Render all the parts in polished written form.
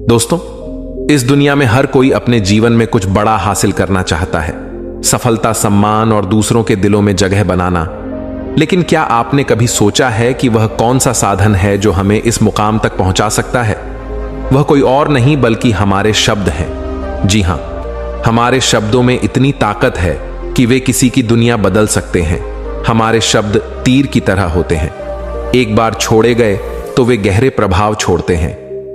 दोस्तों, इस दुनिया में हर कोई अपने जीवन में कुछ बड़ा हासिल करना चाहता है, सफलता, सम्मान और दूसरों के दिलों में जगह बनाना। लेकिन क्या आपने कभी सोचा है कि वह कौन सा साधन है जो हमें इस मुकाम तक पहुंचा सकता है? वह कोई और नहीं बल्कि हमारे शब्द हैं। जी हां, हमारे शब्दों में इतनी ताकत है कि वे किसी की दुनिया बदल सकते हैं। हमारे शब्द तीर की तरह होते हैं, एक बार छोड़े गए तो वे गहरे प्रभाव छोड़ते हैं।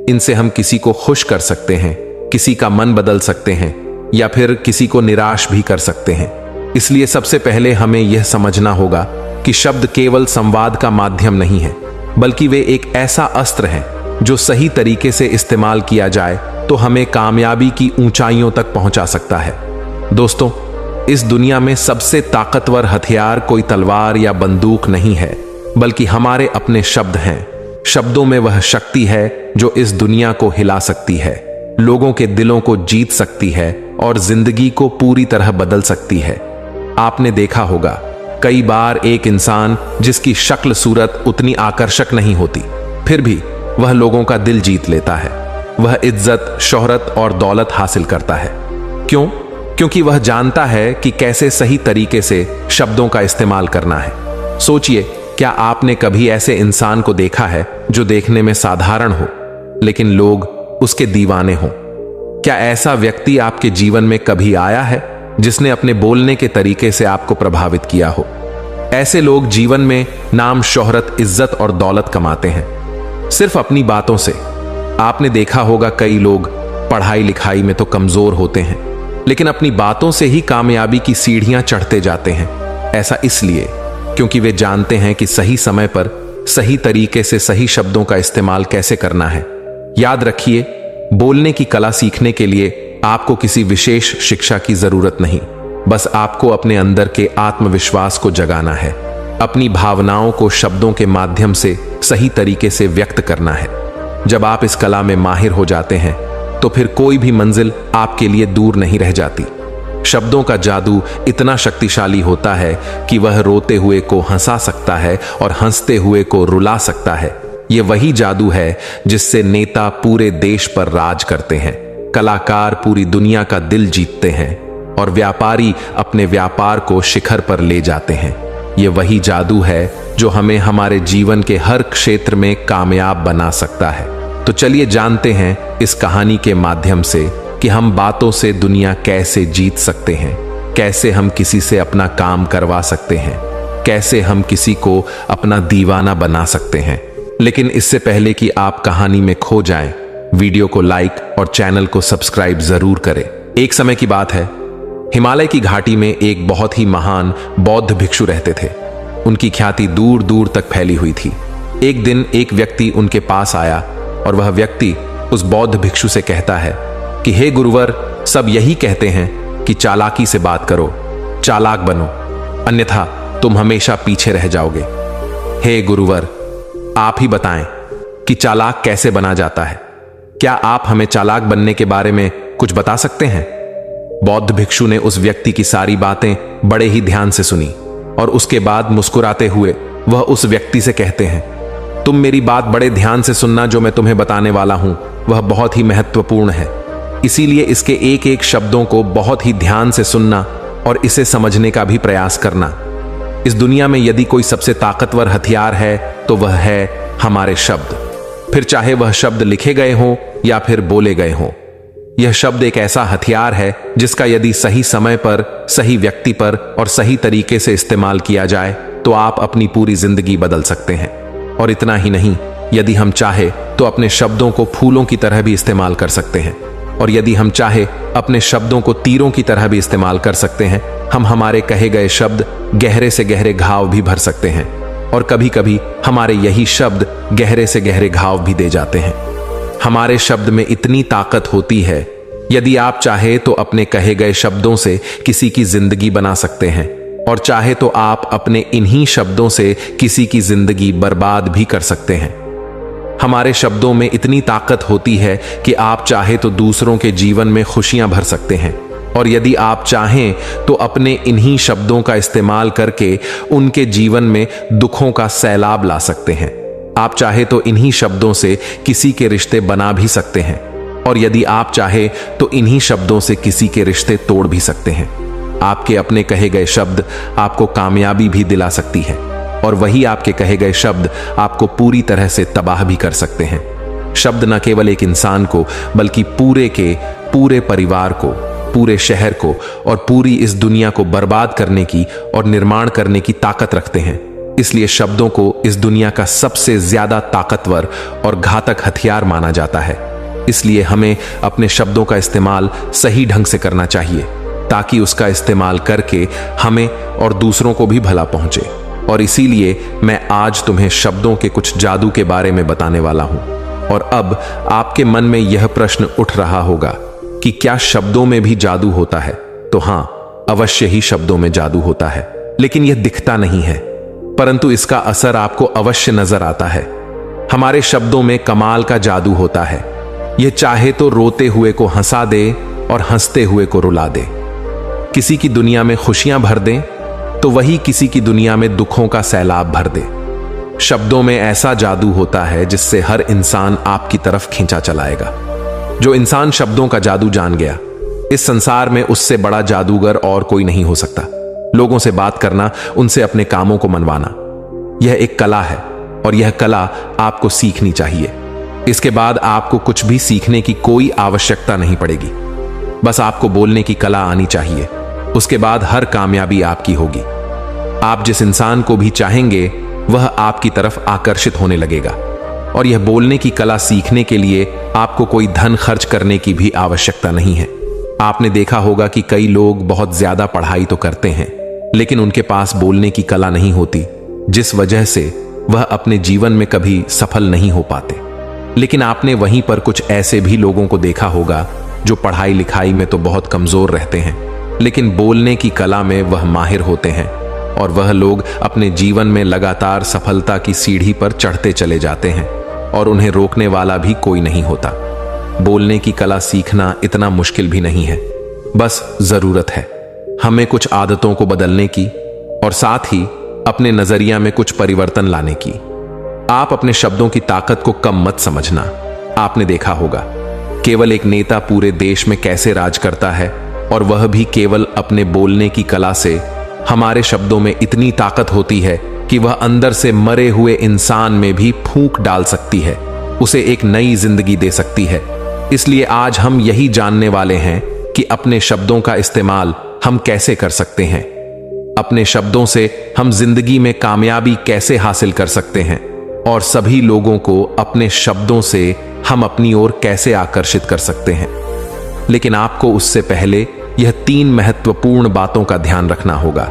इनसे हम किसी को खुश कर सकते हैं, किसी का मन बदल सकते हैं या फिर किसी को निराश भी कर सकते हैं। इसलिए सबसे पहले हमें यह समझना होगा कि शब्द केवल संवाद का माध्यम नहीं है, बल्कि वे एक ऐसा अस्त्र है जो सही तरीके से इस्तेमाल किया जाए तो हमें कामयाबी की ऊंचाइयों तक पहुंचा सकता है। दोस्तों, इस दुनिया में सबसे ताकतवर हथियार कोई तलवार या बंदूक नहीं है, बल्कि हमारे अपने शब्द हैं। शब्दों में वह शक्ति है जो इस दुनिया को हिला सकती है, लोगों के दिलों को जीत सकती है और जिंदगी को पूरी तरह बदल सकती है। आपने देखा होगा, कई बार एक इंसान जिसकी शक्ल सूरत उतनी आकर्षक नहीं होती, फिर भी वह लोगों का दिल जीत लेता है। वह इज्जत, शोहरत और दौलत हासिल करता है। क्यों? क्योंकि वह जानता है कि कैसे सही तरीके से शब्दों का इस्तेमाल करना है। सोचिए, क्या आपने कभी ऐसे इंसान को देखा है जो देखने में साधारण हो लेकिन लोग उसके दीवाने हों? क्या ऐसा व्यक्ति आपके जीवन में कभी आया है जिसने अपने बोलने के तरीके से आपको प्रभावित किया हो? ऐसे लोग जीवन में नाम, शोहरत, इज्जत और दौलत कमाते हैं सिर्फ अपनी बातों से। आपने देखा होगा, कई लोग पढ़ाई लिखाई में तो कमजोर होते हैं लेकिन अपनी बातों से ही कामयाबी की सीढ़ियां चढ़ते जाते हैं। ऐसा इसलिए क्योंकि वे जानते हैं कि सही समय पर सही तरीके से सही शब्दों का इस्तेमाल कैसे करना है। याद रखिए, बोलने की कला सीखने के लिए आपको किसी विशेष शिक्षा की जरूरत नहीं, बस आपको अपने अंदर के आत्मविश्वास को जगाना है, अपनी भावनाओं को शब्दों के माध्यम से सही तरीके से व्यक्त करना है। जब आप इस कला में माहिर हो जाते हैं तो फिर कोई भी मंजिल आपके लिए दूर नहीं रह जाती। शब्दों का जादू इतना शक्तिशाली होता है कि वह रोते हुए को हंसा सकता है और हंसते हुए को रुला सकता है। यह वही जादू है जिससे नेता पूरे देश पर राज करते हैं, कलाकार पूरी दुनिया का दिल जीतते हैं और व्यापारी अपने व्यापार को शिखर पर ले जाते हैं। यह वही जादू है जो हमें हमारे जीवन के हर क्षेत्र में कामयाब बना सकता है। तो चलिए जानते हैं इस कहानी के माध्यम से कि हम बातों से दुनिया कैसे जीत सकते हैं, कैसे हम किसी से अपना काम करवा सकते हैं, कैसे हम किसी को अपना दीवाना बना सकते हैं। लेकिन इससे पहले कि आप कहानी में खो जाएं, वीडियो को लाइक और चैनल को सब्सक्राइब जरूर करें। एक समय की बात है, हिमालय की घाटी में एक बहुत ही महान बौद्ध भिक्षु रहते थे। उनकी ख्याति दूर दूर तक फैली हुई थी। एक दिन एक व्यक्ति उनके पास आया और वह व्यक्ति उस बौद्ध भिक्षु से कहता है कि हे गुरुवर, सब यही कहते हैं कि चालाकी से बात करो, चालाक बनो, अन्यथा तुम हमेशा पीछे रह जाओगे। हे गुरुवर, आप ही बताएं कि चालाक कैसे बना जाता है। क्या आप हमें चालाक बनने के बारे में कुछ बता सकते हैं? बौद्ध भिक्षु ने उस व्यक्ति की सारी बातें बड़े ही ध्यान से सुनी और उसके बाद मुस्कुराते हुए वह उस व्यक्ति से कहते हैं, तुम मेरी बात बड़े ध्यान से सुनना। जो मैं तुम्हें बताने वाला हूं वह बहुत ही महत्वपूर्ण है, इसीलिए इसके एक एक शब्दों को बहुत ही ध्यान से सुनना और इसे समझने का भी प्रयास करना। इस दुनिया में यदि कोई सबसे ताकतवर हथियार है तो वह है हमारे शब्द। फिर चाहे वह शब्द लिखे गए हों या फिर बोले गए हों, यह शब्द एक ऐसा हथियार है जिसका यदि सही समय पर, सही व्यक्ति पर और सही तरीके से इस्तेमाल किया जाए तो आप अपनी पूरी जिंदगी बदल सकते हैं। और इतना ही नहीं, यदि हम चाहे तो अपने शब्दों को फूलों की तरह भी इस्तेमाल कर सकते हैं और यदि हम चाहे अपने शब्दों को तीरों की तरह भी इस्तेमाल कर सकते हैं। हम हमारे कहे गए शब्द गहरे से गहरे घाव भी भर सकते हैं और कभी कभी हमारे यही शब्द गहरे से गहरे घाव भी दे जाते हैं। हमारे शब्द में इतनी ताकत होती है, यदि आप चाहे तो अपने कहे गए शब्दों से किसी की जिंदगी बना सकते हैं और चाहे तो आप अपने इन्हीं शब्दों से किसी की जिंदगी बर्बाद भी कर सकते हैं। हमारे शब्दों में इतनी ताकत होती है कि आप चाहे तो दूसरों के जीवन में खुशियां भर सकते हैं और यदि आप चाहें तो अपने इन्हीं शब्दों का इस्तेमाल करके उनके जीवन में दुखों का सैलाब ला सकते हैं। आप चाहे तो इन्हीं शब्दों से किसी के रिश्ते बना भी सकते हैं। और यदि आप चाहे तो इन्हीं शब्दों से किसी के रिश्ते तोड़ भी सकते हैं। आपके अपने कहे गए शब्द आपको कामयाबी भी दिला सकती है और वही आपके कहे गए शब्द आपको पूरी तरह से तबाह भी कर सकते हैं। शब्द न केवल एक इंसान को बल्कि पूरे परिवार को, पूरे शहर को और पूरी इस दुनिया को बर्बाद करने की और निर्माण करने की ताकत रखते हैं। इसलिए शब्दों को इस दुनिया का सबसे ज्यादा ताकतवर और घातक हथियार माना जाता है। इसलिए हमें अपने शब्दों का इस्तेमाल सही ढंग से करना चाहिए ताकि उसका इस्तेमाल करके हमें और दूसरों को भी भला पहुंचे। और इसीलिए मैं आज तुम्हें शब्दों के कुछ जादू के बारे में बताने वाला हूं। और अब आपके मन में यह प्रश्न उठ रहा होगा कि क्या शब्दों में भी जादू होता है? तो हां, अवश्य ही शब्दों में जादू होता है, लेकिन यह दिखता नहीं है, परंतु इसका असर आपको अवश्य नजर आता है। हमारे शब्दों में कमाल का जादू होता है। यह चाहे तो रोते हुए को हंसा दे और हंसते हुए को रुला दे। किसी की दुनिया में खुशियां भर दे तो वही किसी की दुनिया में दुखों का सैलाब भर दे। शब्दों में ऐसा जादू होता है जिससे हर इंसान आपकी तरफ खींचा चलाएगा। जो इंसान शब्दों का जादू जान गया, इस संसार में उससे बड़ा जादूगर और कोई नहीं हो सकता। लोगों से बात करना, उनसे अपने कामों को मनवाना, यह एक कला है और यह कला आपको सीखनी चाहिए। इसके बाद आपको कुछ भी सीखने की कोई आवश्यकता नहीं पड़ेगी। बस आपको बोलने की कला आनी चाहिए। उसके बाद हर कामयाबी आपकी होगी। आप जिस इंसान को भी चाहेंगे वह आपकी तरफ आकर्षित होने लगेगा। और यह बोलने की कला सीखने के लिए आपको कोई धन खर्च करने की भी आवश्यकता नहीं है। आपने देखा होगा कि कई लोग बहुत ज्यादा पढ़ाई तो करते हैं, लेकिन उनके पास बोलने की कला नहीं होती, जिस वजह से वह अपने जीवन में कभी सफल नहीं हो पाते। लेकिन आपने वहीं पर कुछ ऐसे भी लोगों को देखा होगा जो पढ़ाई लिखाई में तो बहुत कमजोर रहते हैं, लेकिन बोलने की कला में वह माहिर होते हैं और वह लोग अपने जीवन में लगातार सफलता की सीढ़ी पर चढ़ते चले जाते हैं और उन्हें रोकने वाला भी कोई नहीं होता। बोलने की कला सीखना इतना मुश्किल भी नहीं है, बस जरूरत है हमें कुछ आदतों को बदलने की और साथ ही अपने नजरिया में कुछ परिवर्तन लाने की। आप अपने शब्दों की ताकत को कम मत समझना। आपने देखा होगा केवल एक नेता पूरे देश में कैसे राज करता है, और वह भी केवल अपने बोलने की कला से। हमारे शब्दों में इतनी ताकत होती है कि वह अंदर से मरे हुए इंसान में भी फूंक डाल सकती है, उसे एक नई जिंदगी दे सकती है। इसलिए आज हम यही जानने वाले हैं कि अपने शब्दों का इस्तेमाल हम कैसे कर सकते हैं। अपने शब्दों से हम जिंदगी में कामयाबी कैसे हासिल कर सकते हैं और सभी लोगों को अपने शब्दों से हम अपनी ओर कैसे आकर्षित कर सकते हैं। लेकिन आपको उससे पहले यह 3 महत्वपूर्ण बातों का ध्यान रखना होगा।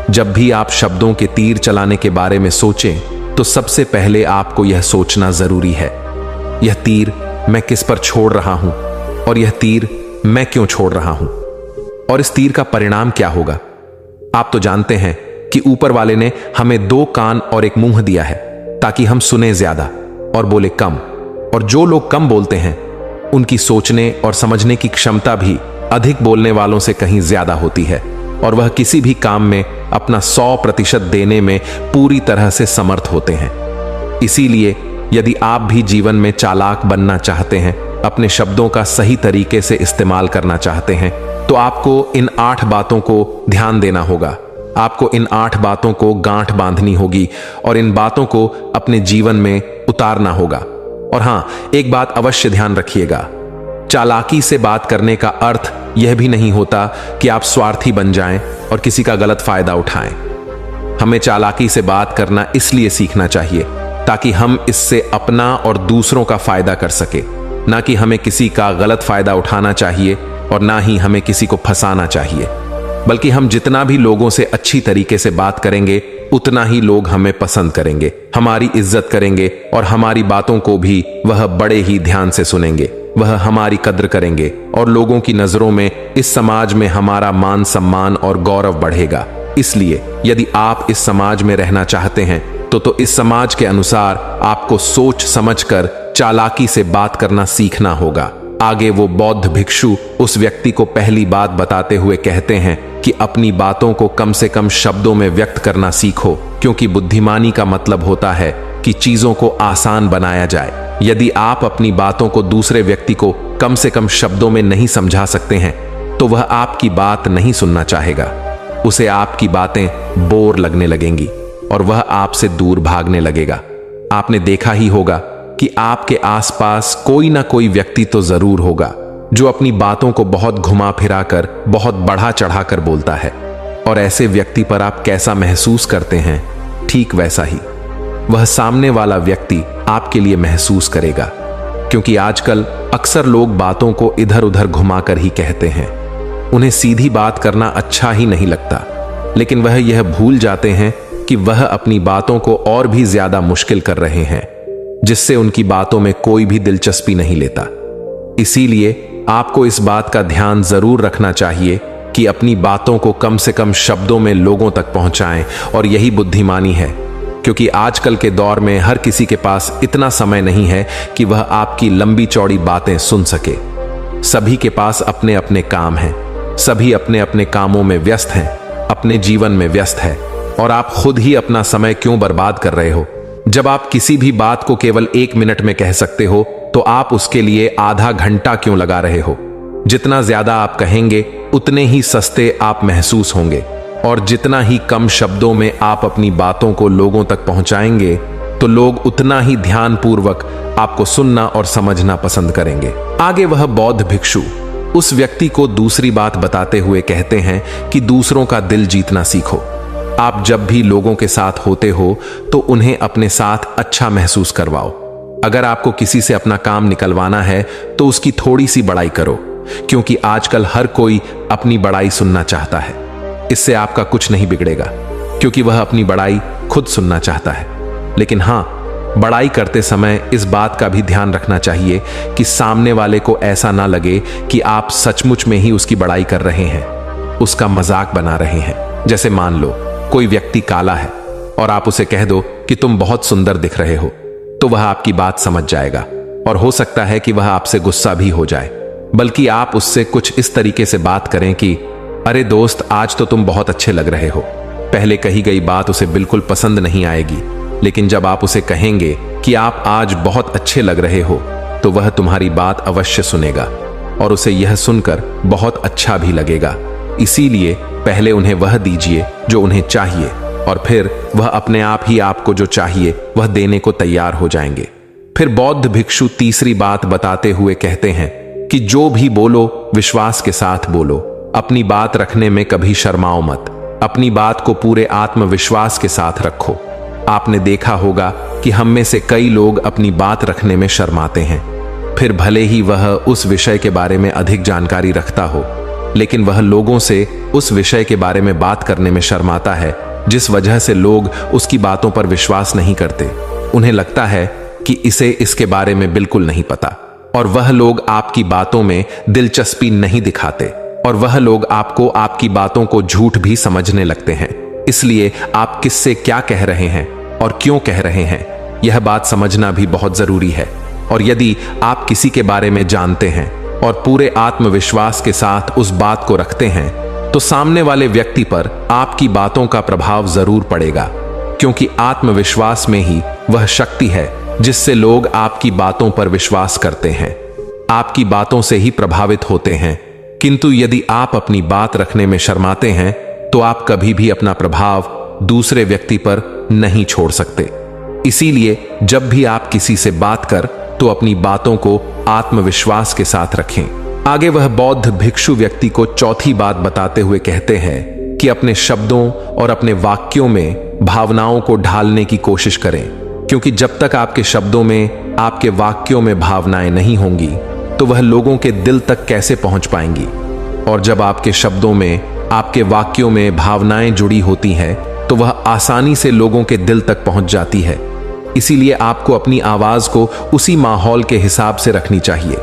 जब भी आप शब्दों के तीर चलाने के बारे में सोचें तो सबसे पहले आपको यह सोचना जरूरी है, यह तीर मैं किस पर छोड़ रहा हूं और यह तीर मैं क्यों छोड़ रहा हूं, और इस तीर का परिणाम क्या होगा। आप तो जानते हैं कि ऊपर वाले ने हमें 2 कान और एक मुंह दिया है ताकि हम सुने ज्यादा और बोले कम। और जो लोग कम बोलते हैं उनकी सोचने और समझने की क्षमता भी अधिक बोलने वालों से कहीं ज्यादा होती है, और वह किसी भी काम में अपना 100% देने में पूरी तरह से समर्थ होते हैं। इसीलिए यदि आप भी जीवन में चालाक बनना चाहते हैं, अपने शब्दों का सही तरीके से इस्तेमाल करना चाहते हैं, तो आपको इन 8 बातों को ध्यान देना होगा। आपको इन 8 बातों को गांठ बांधनी होगी और इन बातों को अपने जीवन में उतारना होगा। और हां, एक बात अवश्य ध्यान रखिएगा, चालाकी से बात करने का अर्थ यह भी नहीं होता कि आप स्वार्थी बन जाएं और किसी का गलत फायदा उठाएं। हमें चालाकी से बात करना इसलिए सीखना चाहिए ताकि हम इससे अपना और दूसरों का फायदा कर सके, ना कि हमें किसी का गलत फायदा उठाना चाहिए और ना ही हमें किसी को फंसाना चाहिए। बल्कि हम जितना भी लोगों से अच्छी तरीके से बात करेंगे उतना ही लोग हमें पसंद करेंगे, हमारी इज्जत करेंगे और हमारी बातों को भी वह बड़े ही ध्यान से सुनेंगे। वह हमारी कद्र करेंगे और लोगों की नजरों में इस समाज में हमारा मान सम्मान और गौरव बढ़ेगा। इसलिए यदि आप इस समाज में रहना चाहते हैं तो इस समाज के अनुसार आपको सोच समझकर चालाकी से बात करना सीखना होगा। आगे वो बौद्ध भिक्षु उस व्यक्ति को पहली बात बताते हुए कहते हैं कि अपनी बातों को कम से कम शब्दों में व्यक्त करना सीखो, क्योंकि बुद्धिमानी का मतलब होता है कि चीजों को आसान बनाया जाए। यदि आप अपनी बातों को दूसरे व्यक्ति को कम से कम शब्दों में नहीं समझा सकते हैं तो वह आपकी बात नहीं सुनना चाहेगा। उसे आपकी बातें बोर लगने लगेंगी और वह आपसे दूर भागने लगेगा। आपने देखा ही होगा कि आपके आसपास कोई ना कोई व्यक्ति तो जरूर होगा जो अपनी बातों को बहुत घुमा फिरा कर, बहुत बढ़ा चढ़ा कर बोलता है, और ऐसे व्यक्ति पर आप कैसा महसूस करते हैं, ठीक वैसा ही वह सामने वाला व्यक्ति आपके लिए महसूस करेगा। क्योंकि आजकल अक्सर लोग बातों को इधर उधर घुमाकर ही कहते हैं। उन्हें सीधी बात करना अच्छा ही नहीं लगता, लेकिन वह यह भूल जाते हैं कि वह अपनी बातों को और भी ज्यादा मुश्किल कर रहे हैं, जिससे उनकी बातों में कोई भी दिलचस्पी नहीं लेता। इसीलिए आपको इस बात का ध्यान जरूर रखना चाहिए कि अपनी बातों को कम से कम शब्दों में लोगों तक पहुंचाएं, और यही बुद्धिमानी है। क्योंकि आजकल के दौर में हर किसी के पास इतना समय नहीं है कि वह आपकी लंबी चौड़ी बातें सुन सके। सभी के पास अपने अपने काम हैं, सभी अपने अपने कामों में व्यस्त हैं, अपने जीवन में व्यस्त है, और आप खुद ही अपना समय क्यों बर्बाद कर रहे हो? जब आप किसी भी बात को केवल 1 मिनट में कह सकते हो तो आप उसके लिए आधा घंटा क्यों लगा रहे हो? जितना ज्यादा आप कहेंगे उतने ही सस्ते आप महसूस होंगे, और जितना ही कम शब्दों में आप अपनी बातों को लोगों तक पहुंचाएंगे तो लोग उतना ही ध्यानपूर्वक आपको सुनना और समझना पसंद करेंगे। आगे वह बौद्ध भिक्षु उस व्यक्ति को दूसरी बात बताते हुए कहते हैं कि दूसरों का दिल जीतना सीखो। आप जब भी लोगों के साथ होते हो तो उन्हें अपने साथ अच्छा महसूस करवाओ। अगर आपको किसी से अपना काम निकलवाना है तो उसकी थोड़ी सी बड़ाई करो, क्योंकि आजकल हर कोई अपनी बड़ाई सुनना चाहता है। इससे आपका कुछ नहीं बिगड़ेगा, क्योंकि वह अपनी बड़ाई खुद सुनना चाहता है। लेकिन हां, बड़ाई करते समय इस बात का भी ध्यान रखना चाहिए कि सामने वाले को ऐसा ना लगे कि आप सचमुच में ही उसकी बड़ाई कर रहे हैं, उसका मजाक बना रहे हैं। जैसे मान लो कोई व्यक्ति काला है और आप उसे कह दो कि तुम बहुत सुंदर दिख रहे हो, तो वह आपकी बात समझ जाएगा, और हो सकता है कि वह आपसे गुस्सा भी हो जाए। बल्कि आप उससे कुछ इस तरीके से बात करें कि अरे दोस्त, आज तो तुम बहुत अच्छे लग रहे हो। पहले कही गई बात उसे बिल्कुल पसंद नहीं आएगी, लेकिन जब आप उसे कहेंगे कि आप आज बहुत अच्छे लग रहे हो तो वह तुम्हारी बात अवश्य सुनेगा, और उसे यह सुनकर बहुत अच्छा भी लगेगा। इसीलिए पहले उन्हें वह दीजिए जो उन्हें चाहिए, और फिर वह अपने आप ही आपको जो चाहिए वह देने को तैयार हो जाएंगे। फिर बौद्ध भिक्षु तीसरी बात बताते हुए कहते हैं कि जो भी बोलो विश्वास के साथ बोलो। अपनी बात रखने में कभी शर्माओ मत। अपनी बात को पूरे आत्मविश्वास के साथ रखो। आपने देखा होगा कि हम में से कई लोग अपनी बात रखने में शर्माते हैं। फिर भले ही वह उस विषय के बारे में अधिक जानकारी रखता हो, लेकिन वह लोगों से उस विषय के बारे में बात करने में शर्माता है, जिस वजह से लोग उसकी बातों पर विश्वास नहीं करते। उन्हें लगता है कि इसे इसके बारे में बिल्कुल नहीं पता, और वह लोग आपकी बातों में दिलचस्पी नहीं दिखाते, और वह लोग आपको आपकी बातों को झूठ भी समझने लगते हैं। इसलिए आप किससे क्या कह रहे हैं और क्यों कह रहे हैं, यह बात समझना भी बहुत जरूरी है। और यदि आप किसी के बारे में जानते हैं और पूरे आत्मविश्वास के साथ उस बात को रखते हैं, तो सामने वाले व्यक्ति पर आपकी बातों का प्रभाव जरूर पड़ेगा, क्योंकि आत्मविश्वास में ही वह शक्ति है जिससे लोग आपकी बातों पर विश्वास करते हैं, आपकी बातों से ही प्रभावित होते हैं। किंतु यदि आप अपनी बात रखने में शर्माते हैं तो आप कभी भी अपना प्रभाव दूसरे व्यक्ति पर नहीं छोड़ सकते। इसीलिए जब भी आप किसी से बात कर तो अपनी बातों को आत्मविश्वास के साथ रखें। आगे वह बौद्ध भिक्षु व्यक्ति को चौथी बात बताते हुए कहते हैं कि अपने शब्दों और अपने वाक्यों में भावनाओं को ढालने की कोशिश करें, क्योंकि जब तक आपके शब्दों में, आपके वाक्यों में भावनाएं नहीं होंगी तो वह लोगों के दिल तक कैसे पहुंच पाएंगी। और जब आपके शब्दों में, आपके वाक्यों में भावनाएं जुड़ी होती हैं तो वह आसानी से लोगों के दिल तक पहुंच जाती है। इसीलिए आपको अपनी आवाज को उसी माहौल के हिसाब से रखनी चाहिए।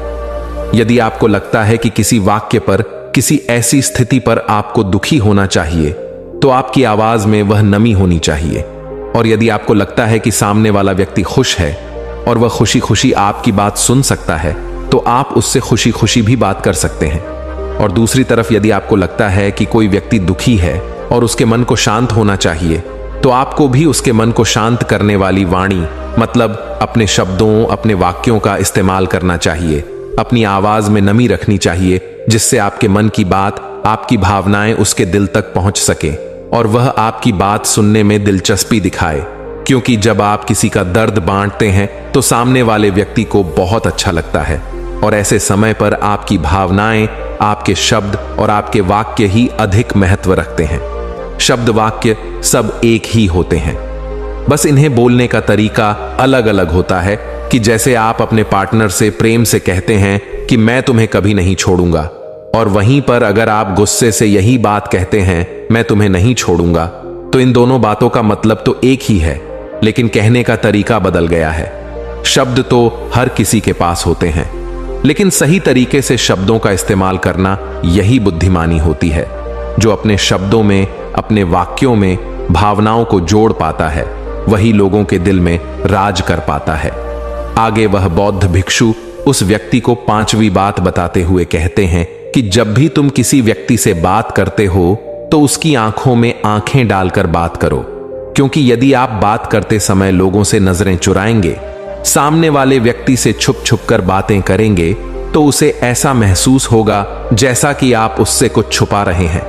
यदि आपको लगता है कि किसी वाक्य पर, किसी ऐसी स्थिति पर आपको दुखी होना चाहिए, तो आपकी आवाज में वह नमी होनी चाहिए। और यदि आपको लगता है कि सामने वाला व्यक्ति खुश है और वह खुशी खुशी आपकी बात सुन सकता है, तो आप उससे खुशी खुशी भी बात कर सकते हैं। और दूसरी तरफ यदि आपको लगता है कि कोई व्यक्ति दुखी है और उसके मन को शांत होना चाहिए, तो आपको भी उसके मन को शांत करने वाली वाणी, मतलब अपने शब्दों, अपने वाक्यों का इस्तेमाल करना चाहिए। अपनी आवाज में नमी रखनी चाहिए, जिससे आपके मन की बात, आपकी भावनाएं उसके दिल तक पहुंच सके और वह आपकी बात सुनने में दिलचस्पी दिखाए। क्योंकि जब आप किसी का दर्द बांटते हैं तो सामने वाले व्यक्ति को बहुत अच्छा लगता है, और ऐसे समय पर आपकी भावनाएं, आपके शब्द और आपके वाक्य ही अधिक महत्व रखते हैं। शब्द वाक्य सब एक ही होते हैं, बस इन्हें बोलने का तरीका अलग अलग होता है। कि जैसे आप अपने पार्टनर से प्रेम से कहते हैं कि मैं तुम्हें कभी नहीं छोड़ूंगा, और वहीं पर अगर आप गुस्से से यही बात कहते हैं, मैं तुम्हें नहीं छोड़ूंगा, तो इन दोनों बातों का मतलब तो एक ही है, लेकिन कहने का तरीका बदल गया है। शब्द तो हर किसी के पास होते हैं, लेकिन सही तरीके से शब्दों का इस्तेमाल करना यही बुद्धिमानी होती है। जो अपने शब्दों में, अपने वाक्यों में भावनाओं को जोड़ पाता है, वही लोगों के दिल में राज कर पाता है। आगे वह बौद्ध भिक्षु उस व्यक्ति को 5वीं बात बताते हुए कहते हैं कि जब भी तुम किसी व्यक्ति से बात करते हो तो उसकी आंखों में आंखें डालकर बात करो, क्योंकि यदि आप बात करते समय लोगों से नजरें चुराएंगे, सामने वाले व्यक्ति से छुप छुप कर बातें करेंगे, तो उसे ऐसा महसूस होगा जैसा कि आप उससे कुछ छुपा रहे हैं,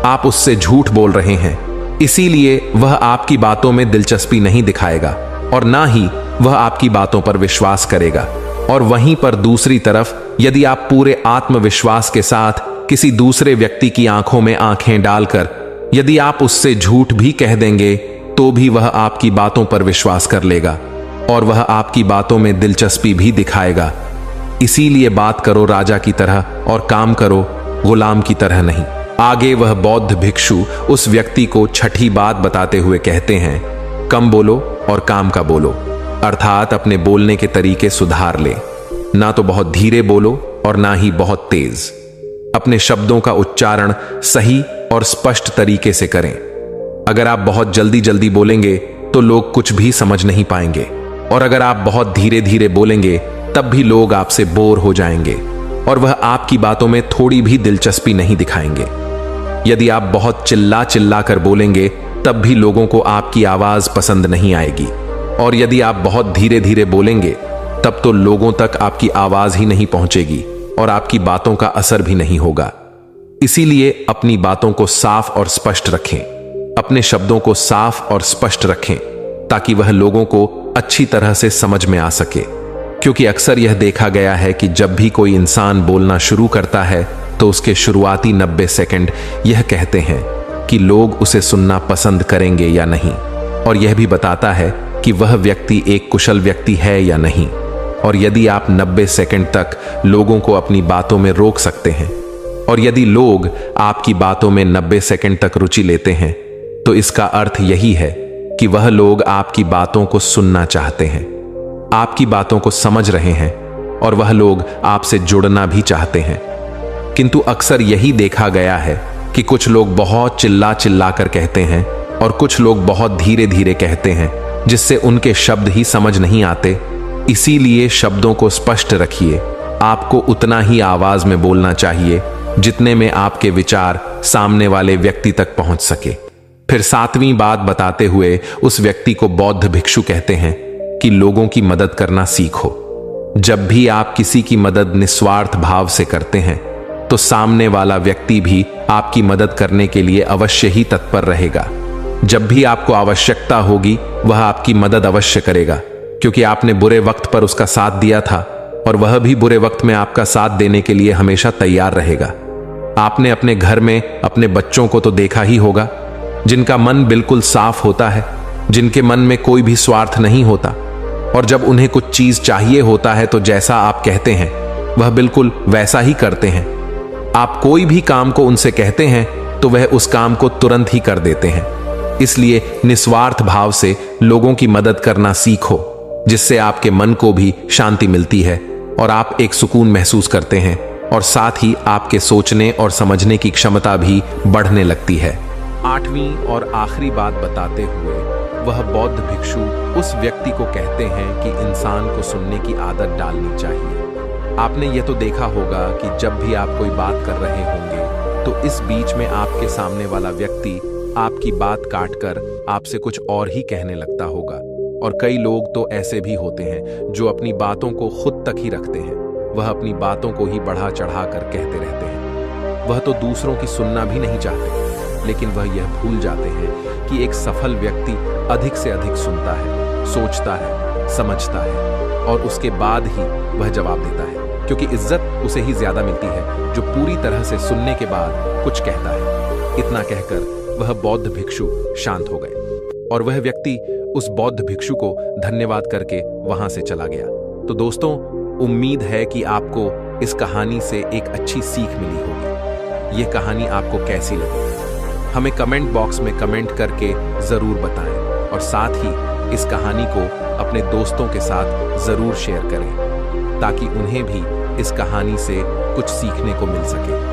आप उससे झूठ बोल रहे हैं। इसीलिए वह आपकी बातों में दिलचस्पी नहीं दिखाएगा और ना ही वह आपकी बातों पर विश्वास करेगा। और वहीं पर दूसरी तरफ यदि आप पूरे आत्मविश्वास के साथ किसी दूसरे व्यक्ति की आंखों में आंखें डालकर यदि आप उससे झूठ भी कह देंगे, तो भी वह आपकी बातों पर विश्वास कर लेगा और वह आपकी बातों में दिलचस्पी भी दिखाएगा। इसीलिए बात करो राजा की तरह और काम करो गुलाम की तरह नहीं। आगे वह बौद्ध भिक्षु उस व्यक्ति को 6ठी बात बताते हुए कहते हैं, कम बोलो और काम का बोलो, अर्थात अपने बोलने के तरीके सुधार ले। ना तो बहुत धीरे बोलो और ना ही बहुत तेज। अपने शब्दों का उच्चारण सही और स्पष्ट तरीके से करें। अगर आप बहुत जल्दी जल्दी बोलेंगे तो लोग कुछ भी समझ नहीं पाएंगे, और अगर आप बहुत धीरे धीरे बोलेंगे तब भी लोग आपसे बोर हो जाएंगे और वह आपकी बातों में थोड़ी भी दिलचस्पी नहीं दिखाएंगे। यदि आप बहुत चिल्ला चिल्ला कर बोलेंगे तब भी लोगों को आपकी आवाज पसंद नहीं आएगी, और यदि आप बहुत धीरे धीरे बोलेंगे तब तो लोगों तक आपकी आवाज ही नहीं पहुंचेगी और आपकी बातों का असर भी नहीं होगा। इसीलिए अपनी बातों को साफ और स्पष्ट रखें, अपने शब्दों को साफ और स्पष्ट रखें, ताकि वह लोगों को अच्छी तरह से समझ में आ सके। क्योंकि अक्सर यह देखा गया है कि जब भी कोई इंसान बोलना शुरू करता है तो उसके शुरुआती 90 सेकंड यह कहते हैं कि लोग उसे सुनना पसंद करेंगे या नहीं, और यह भी बताता है कि वह व्यक्ति एक कुशल व्यक्ति है या नहीं। और यदि आप 90 सेकंड तक लोगों को अपनी बातों में रोक सकते हैं, और यदि लोग आपकी बातों में 90 सेकंड तक रुचि लेते हैं, तो इसका अर्थ यही है कि वह लोग आपकी बातों को सुनना चाहते हैं, आपकी बातों को समझ रहे हैं, और वह लोग आपसे जुड़ना भी चाहते हैं। किंतु अक्सर यही देखा गया है कि कुछ लोग बहुत चिल्ला चिल्ला कर कहते हैं और कुछ लोग बहुत धीरे धीरे कहते हैं, जिससे उनके शब्द ही समझ नहीं आते। इसीलिए शब्दों को स्पष्ट रखिए। आपको उतना ही आवाज में बोलना चाहिए जितने में आपके विचार सामने वाले व्यक्ति तक पहुंच सके। फिर 7वीं बात बताते हुए उस व्यक्ति को बौद्ध भिक्षु कहते हैं कि लोगों की मदद करना सीखो। जब भी आप किसी की मदद निस्वार्थ भाव से करते हैं तो सामने वाला व्यक्ति भी आपकी मदद करने के लिए अवश्य ही तत्पर रहेगा। जब भी आपको आवश्यकता होगी वह आपकी मदद अवश्य करेगा, क्योंकि आपने बुरे वक्त पर उसका साथ दिया था और वह भी बुरे वक्त में आपका साथ देने के लिए हमेशा तैयार रहेगा। आपने अपने घर में अपने बच्चों को तो देखा ही होगा, जिनका मन बिल्कुल साफ होता है, जिनके मन में कोई भी स्वार्थ नहीं होता, और जब उन्हें कुछ चीज चाहिए होता है तो जैसा आप कहते हैं वह बिल्कुल वैसा ही करते हैं। आप कोई भी काम को उनसे कहते हैं तो वह उस काम को तुरंत ही कर देते हैं। इसलिए निस्वार्थ भाव से लोगों की मदद करना सीखो, जिससे आपके मन को भी शांति मिलती है और आप एक सुकून महसूस करते हैं, और साथ ही आपके सोचने और समझने की क्षमता भी बढ़ने लगती है। 8वीं और आखिरी बात बताते हुए वह बौद्ध भिक्षु उस व्यक्ति को कहते हैं कि इंसान को सुनने की आदत डालनी चाहिए। आपने यह तो देखा होगा कि जब भी आप कोई बात कर रहे होंगे तो इस बीच में आपके सामने वाला व्यक्ति आपकी बात काटकर आपसे कुछ और ही कहने लगता होगा। और कई लोग तो ऐसे भी होते हैं जो अपनी बातों को खुद तक ही रखते हैं। वह अपनी बातों को ही बढ़ा चढ़ा कर कहते रहते हैं। वह तो दूसरों की सुनना भी नहीं चाहते, लेकिन वह यह भूल जाते हैं कि एक सफल व्यक्ति अधिक से अधिक सुनता है, सोचता है, समझता है और उसके बाद ही वह जवाब देता है, क्योंकि इज्जत उसे ही ज्यादा मिलती है जो पूरी तरह से सुनने के बाद कुछ कहता है। इतना कहकर वह बौद्ध भिक्षु शांत हो गए और वह व्यक्ति उस बौद्ध भिक्षु को धन्यवाद करके वहां से चला गया। तो दोस्तों, उम्मीद है कि आपको इस कहानी से एक अच्छी सीख मिली होगी। यह कहानी आपको कैसी लगी हमें कमेंट बॉक्स में कमेंट करके जरूर बताएं और साथ ही इस कहानी को अपने दोस्तों के साथ जरूर शेयर करें ताकि उन्हें भी इस कहानी से कुछ सीखने को मिल सके।